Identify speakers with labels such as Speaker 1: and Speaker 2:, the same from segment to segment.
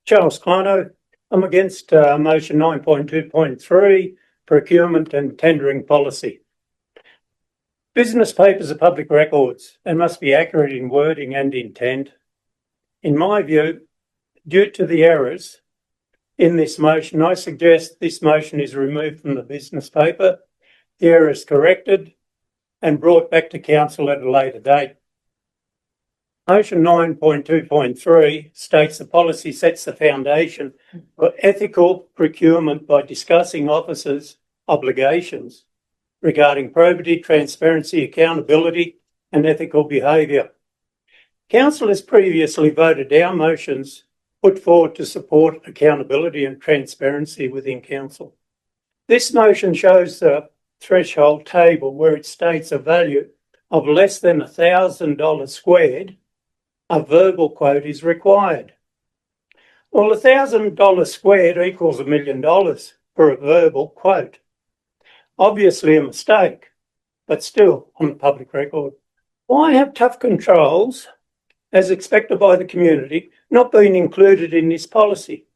Speaker 1: Charles Kolano. I'm against motion 9.2.3, procurement and tendering policy. Business papers are public records and must be accurate in wording and intent. In my view, due to the errors in this motion, I suggest this motion is removed from the business paper, the error is corrected and brought back to council at a later date. Motion 9.2.3 states the policy sets the foundation for ethical procurement by discussing officers' obligations regarding probity, transparency, accountability and ethical behaviour. Council has previously voted down motions put forward to support accountability and transparency within council. This motion shows the threshold table where it states a value of less than $1,000 squared, a verbal quote is required. Well, $1,000 squared equals $1 million for a verbal quote. Obviously a mistake, but still on the public record. Why have tough controls, as expected by the community, not been included in this policy,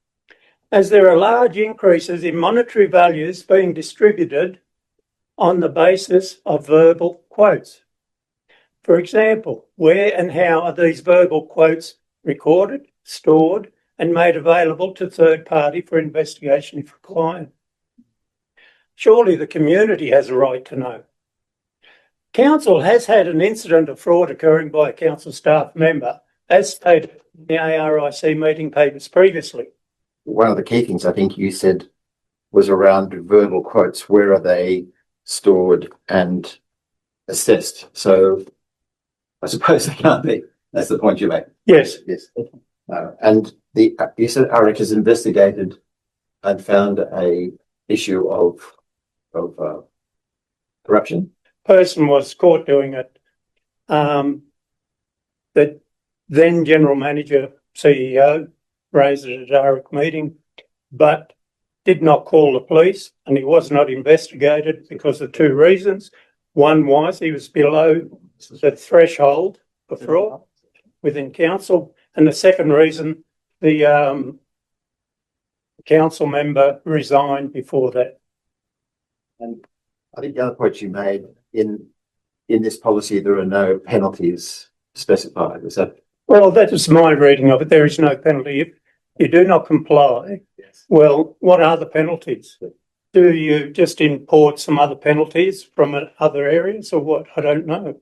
Speaker 1: as there are large increases in monetary values being distributed on the basis of verbal quotes? For example, where and how are these verbal quotes recorded, stored, and made available to third party for investigation if required? Surely the community has a right to know. Council has had an incident of fraud occurring by a council staff member, as stated in the ARIC meeting papers previously.
Speaker 2: One of the key things I think you said was around verbal quotes. Where are they stored and assessed? So I suppose they can't be. That's the point you make.
Speaker 1: Yes.
Speaker 2: Yes. And you said ARIC has investigated and found a issue of corruption.
Speaker 1: Person was caught doing it. The then general manager, CEO, raised it at ARIC meeting, but did not call the police, and he was not investigated because of two reasons. One was he was below the threshold for fraud within council, and the second reason, the council member resigned before that.
Speaker 2: And I think the other point you made, in this policy there are no penalties specified. Is that?
Speaker 1: Well, that is my reading of it. There is no penalty. If you do not comply,
Speaker 2: Yes.
Speaker 1: Well, what are the penalties? Do you just import some other penalties from other areas or what? I don't know.